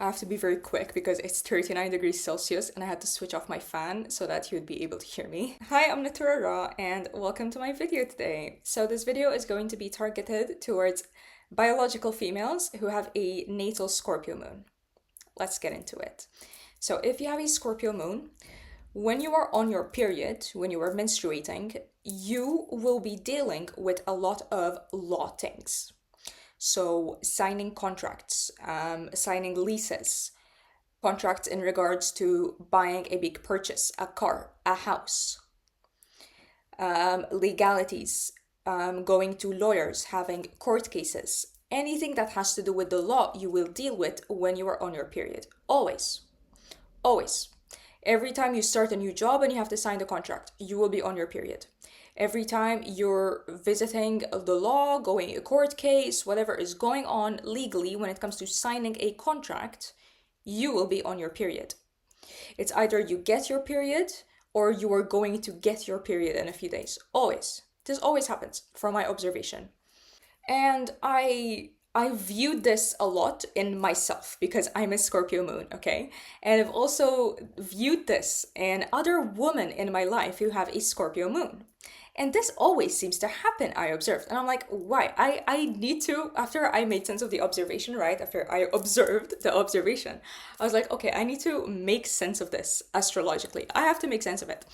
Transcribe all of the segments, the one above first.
I have to be very quick because it's 39 degrees Celsius and I had to switch off my fan so that you would be able to hear me. Hi, I'm Nettura and welcome to my video today. So this video is going to be targeted towards biological females who have a natal Scorpio moon. Let's get into it. So if you have a Scorpio moon, when you are on your period, when you are menstruating, you will be dealing with a lot of law things. So signing contracts, signing leases, contracts in regards to buying a big purchase, a car, a house, legalities, going to lawyers, having court cases, anything that has to do with the law you will deal with when you are on your period. Always. Always. Every time you start a new job and you have to sign the contract, you will be on your period. Every time you're visiting the law, going a court case, whatever is going on legally when it comes to signing a contract, you will be on your period. It's either you get your period or you are going to get your period in a few days. Always. This always happens from my observation. And I viewed this a lot in myself because I'm a Scorpio moon, okay? And I've also viewed this in other women in my life who have a Scorpio moon. And this always seems to happen, I observed. And I'm like, why? I need to, after I made sense of the observation, right? After I observed the observation, I was like, okay, I need to make sense of this astrologically. I have to make sense of it.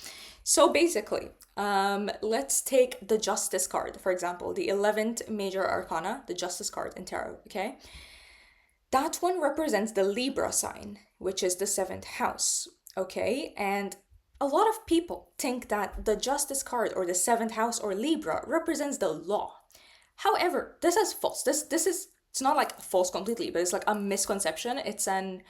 So basically, let's take the Justice card, for example, the 11th major arcana, the Justice card in tarot, okay? That one represents the Libra sign, which is the 7th house, okay? And a lot of people think that the Justice card or the 7th house or Libra represents the law. However, this is false. This is, it's not like false completely, but it's like a misconception. It's a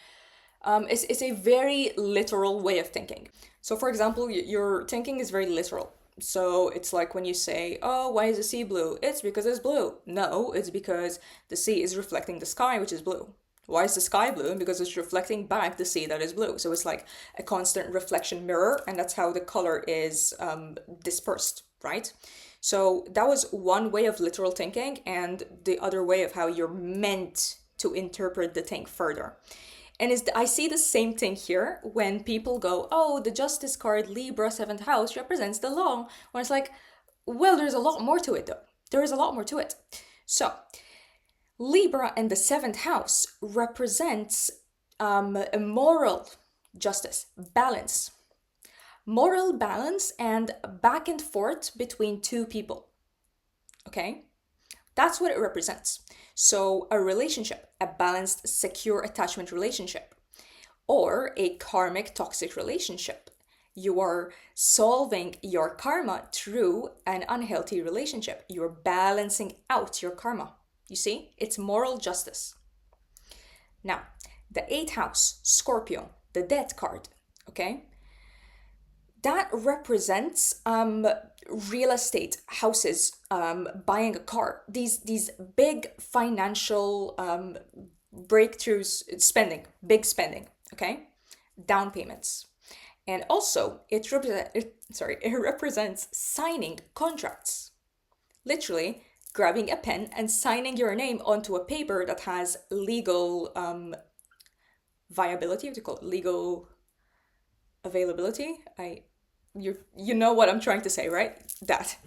very literal way of thinking. So for example, your thinking is very literal. So it's like when you say, oh, why is the sea blue? It's because it's blue. No, it's because the sea is reflecting the sky, which is blue. Why is the sky blue? Because it's reflecting back the sea that is blue. So it's like a constant reflection mirror, and that's how the color is dispersed, right? So that was one way of literal thinking, and the other way of how you're meant to interpret the thing further. And I see the same thing here when people go, oh, the Justice card, Libra, 7th house, represents the law. When it's like, well, there's a lot more to it, though. There is a lot more to it. So Libra and the 7th house represents a moral justice, balance. Moral balance and back and forth between two people, okay? That's what it represents. So a relationship, a balanced, secure attachment relationship, or a karmic toxic relationship. You are solving your karma through an unhealthy relationship. You're balancing out your karma. You see, it's moral justice. Now, the 8th house, Scorpio, the Death card, okay? That represents real estate, houses, buying a car, these big financial breakthroughs, big spending, okay? Down payments. And also, it represents signing contracts. Literally, grabbing a pen and signing your name onto a paper that has legal viability, what do you call it? Legal availability. You know what I'm trying to say, right? That.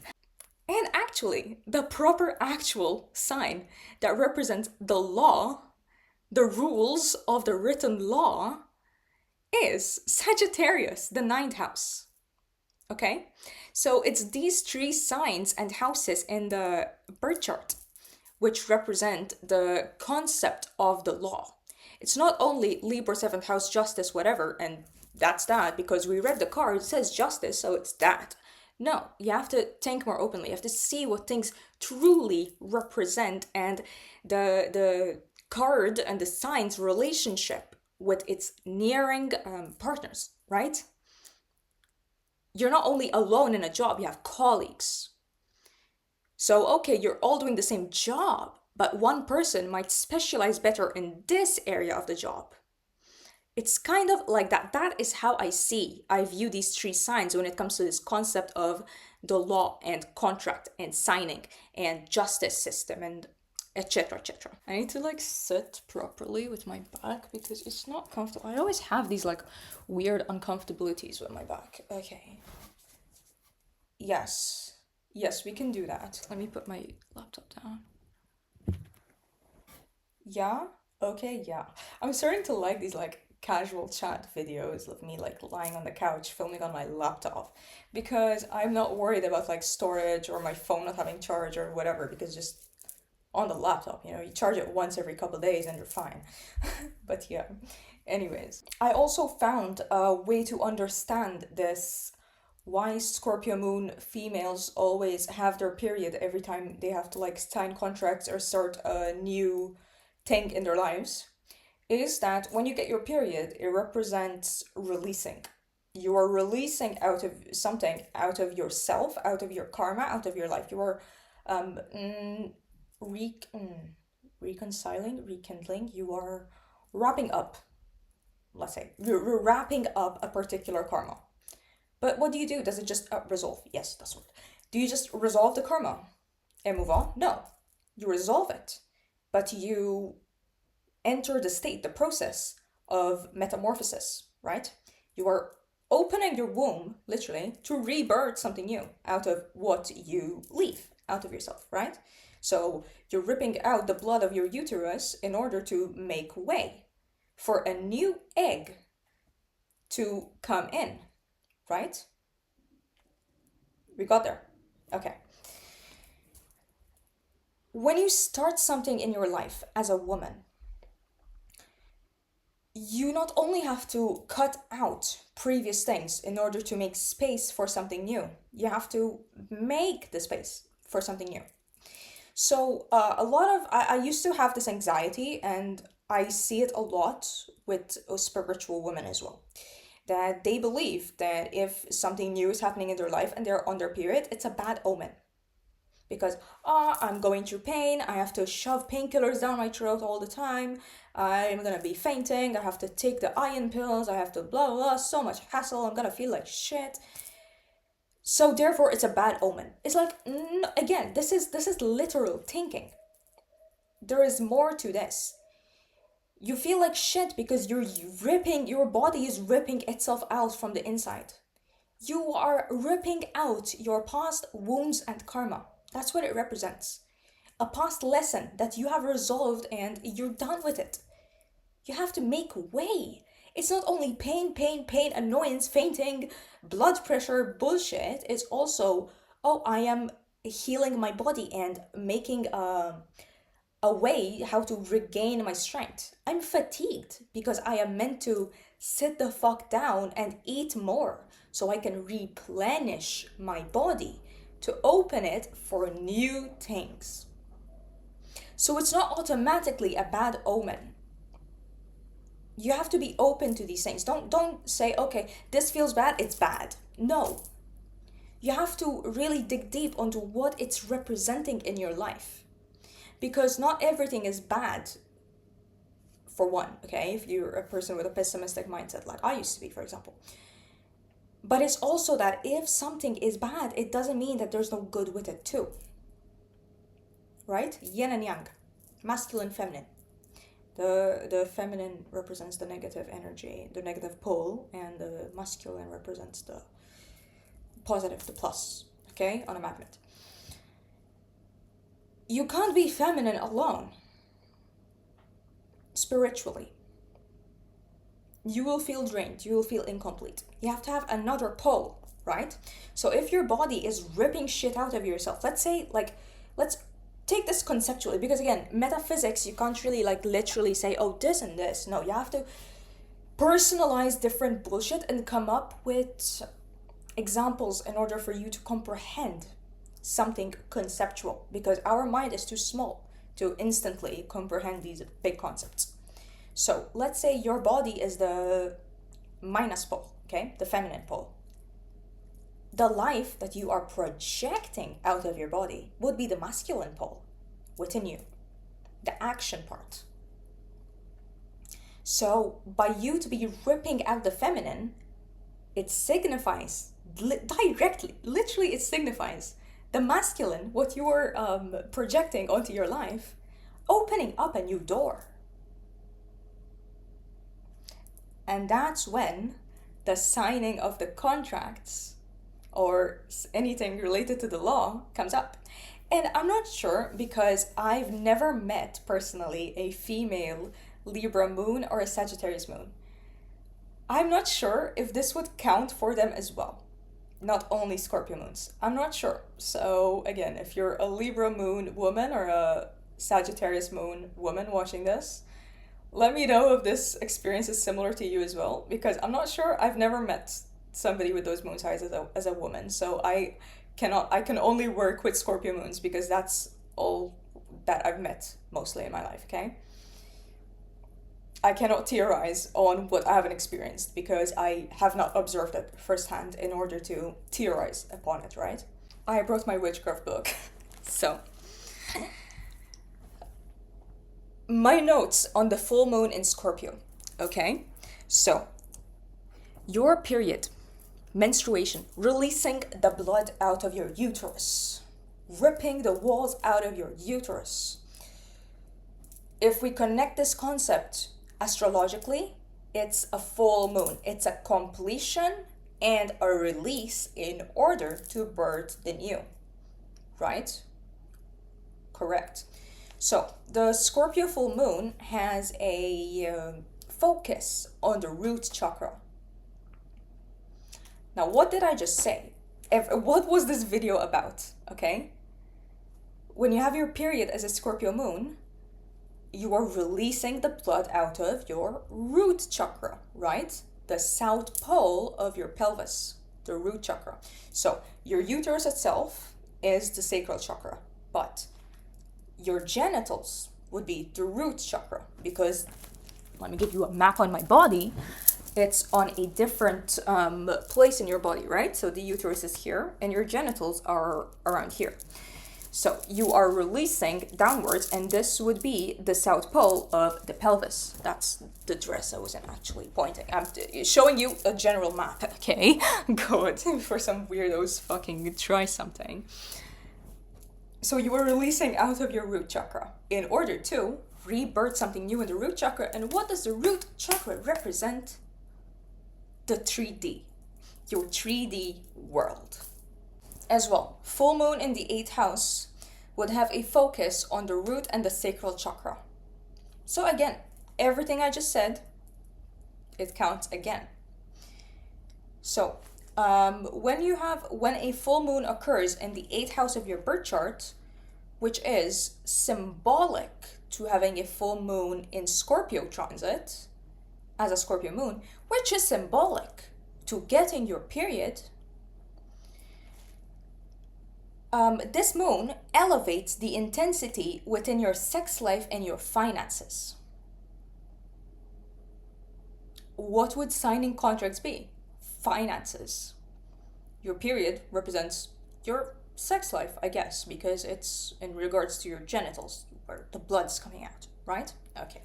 And actually, the proper actual sign that represents the law, the rules of the written law, is Sagittarius, the 9th house. Okay? So it's these 3 signs and houses in the birth chart which represent the concept of the law. It's not only Libra, 7th house, justice, whatever, and that's that, because we read the card, it says justice, so it's that. No, you have to think more openly. You have to see what things truly represent and the card and the sign's relationship with its nearing partners, right? You're not only alone in a job, you have colleagues. So, okay, you're all doing the same job, but one person might specialize better in this area of the job. It's kind of like that. That is how I view these 3 signs when it comes to this concept of the law and contract and signing and justice system and etc., etc. I need to like sit properly with my back because it's not comfortable. I always have these like weird uncomfortabilities with my back. Okay. Yes. Yes, we can do that. Let me put my laptop down. Yeah? Okay, yeah. I'm starting to like these like casual chat videos of me like lying on the couch filming on my laptop because I'm not worried about like storage or my phone not having charge or whatever because just on the laptop, you charge it once every couple of days and you're fine. But yeah, anyways, I also found a way to understand this why Scorpio moon females always have their period every time they have to like sign contracts or start a new thing in their lives is that when you get your period, it represents releasing. You are releasing out of something, out of yourself, out of your karma, out of your life. You are um, mm, re- mm, reconciling, rekindling. You are wrapping up, let's say. You're wrapping up a particular karma. But what do you do? Does it just resolve? Yes, that's what. Do you just resolve the karma and move on? No. You resolve it, but you enter the state, the process of metamorphosis, right? You are opening your womb, literally, to rebirth something new out of what you leave out of yourself, right? So you're ripping out the blood of your uterus in order to make way for a new egg to come in, right? We got there. Okay. When you start something in your life as a woman, you not only have to cut out previous things in order to make space for something new, you have to make the space for something new. So a lot of I used to have this anxiety, and I see it a lot with spiritual women as well, that they believe that if something new is happening in their life and they're on their period, it's a bad omen because I'm going through pain, I have to shove painkillers down my throat all the time, I'm gonna be fainting, I have to take the iron pills, I have to blah blah, blah, so much hassle, I'm gonna feel like shit. So therefore it's a bad omen. It's like again, this is literal thinking. There is more to this. You feel like shit because your body is ripping itself out from the inside. You are ripping out your past wounds and karma. That's what it represents. A past lesson that you have resolved and you're done with it. You have to make way. It's not only pain, pain, pain, annoyance, fainting, blood pressure, bullshit. It's also, oh, I am healing my body and making a way how to regain my strength. I'm fatigued because I am meant to sit the fuck down and eat more so I can replenish my body to open it for new things. So it's not automatically a bad omen. You have to be open to these things. Don't say, okay, this feels bad, it's bad. No. You have to really dig deep onto what it's representing in your life. Because not everything is bad, for one, okay? If you're a person with a pessimistic mindset, like I used to be, for example. But it's also that if something is bad, it doesn't mean that there's no good with it too. Right? Yin and yang. Masculine, feminine. The feminine represents the negative energy, the negative pole, and the masculine represents the positive, the plus, okay, on a magnet. You can't be feminine alone. Spiritually. You will feel drained, you will feel incomplete. You have to have another pole, right? So if your body is ripping shit out of yourself, let's say, like, let's take this conceptually, because again, metaphysics, you can't really like literally say, oh, this and this. No, you have to personalize different bullshit and come up with examples in order for you to comprehend something conceptual, because our mind is too small to instantly comprehend these big concepts. So let's say your body is the minus pole, okay, the feminine pole. The life that you are projecting out of your body would be the masculine pole within you, the action part. So by you to be ripping out the feminine, it signifies directly, literally it signifies the masculine, what you're projecting onto your life, opening up a new door. And that's when the signing of the contracts or anything related to the law comes up. And I'm not sure, because I've never met personally a female Libra moon or a Sagittarius moon. I'm not sure if this would count for them as well. Not only Scorpio moons. I'm not sure. So again, if you're a Libra moon woman or a Sagittarius moon woman watching this, let me know if this experience is similar to you as well, because I'm not sure. I've never met somebody with those moon signs as a woman. So I can only work with Scorpio moons because that's all that I've met mostly in my life, okay? I cannot theorize on what I haven't experienced because I have not observed it firsthand in order to theorize upon it, right? I brought my witchcraft book. So, my notes on the full moon in Scorpio, okay? So, your period, menstruation, releasing the blood out of your uterus, ripping the walls out of your uterus. If we connect this concept astrologically, it's a full moon. It's a completion and a release in order to birth the new, right? Correct. So the Scorpio full moon has a focus on the root chakra. Now, what did I just say? What was this video about, okay? When you have your period as a Scorpio moon, you are releasing the blood out of your root chakra, right? The south pole of your pelvis, the root chakra. So your uterus itself is the sacral chakra, but your genitals would be the root chakra, because let me give you a map on my body. It's on a different place in your body, right? So the uterus is here and your genitals are around here. So you are releasing downwards, and this would be the south pole of the pelvis. That's the dress I wasn't actually pointing. I'm showing you a general map, okay? Good. For some weirdos fucking try something. So you are releasing out of your root chakra in order to rebirth something new in the root chakra. And what does the root chakra represent? The 3D, your 3D world. As well, full moon in the 8th house would have a focus on the root and the sacral chakra. So again, everything I just said, it counts again. So when a full moon occurs in the 8th house of your birth chart, which is symbolic to having a full moon in Scorpio transit as a Scorpio moon, which is symbolic to getting your period, this moon elevates the intensity within your sex life and your finances. What would signing contracts be? Finances. Your period represents your sex life, I guess, because it's in regards to your genitals, where the blood's coming out, right? Okay.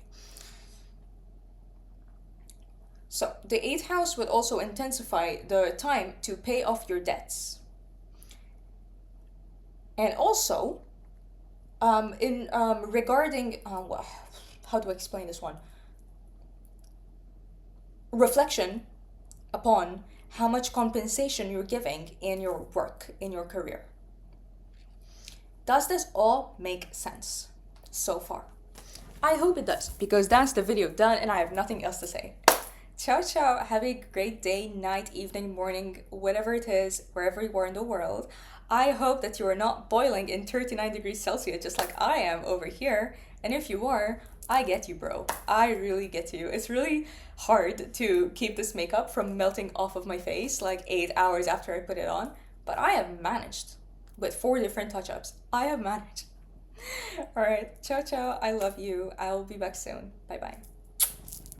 So the 8th house would also intensify the time to pay off your debts. And also, regarding, how do I explain this one? Reflection upon how much compensation you're giving in your work, in your career. Does this all make sense so far? I hope it does, because that's the video done and I have nothing else to say. Ciao, ciao. Have a great day, night, evening, morning, whatever it is, wherever you are in the world. I hope that you are not boiling in 39 degrees Celsius just like I am over here. And if you are, I get you, bro. I really get you. It's really hard to keep this makeup from melting off of my face like 8 hours after I put it on. But I have managed. With 4 different touch-ups, I have managed. Alright, ciao, ciao. I love you. I'll be back soon. Bye-bye.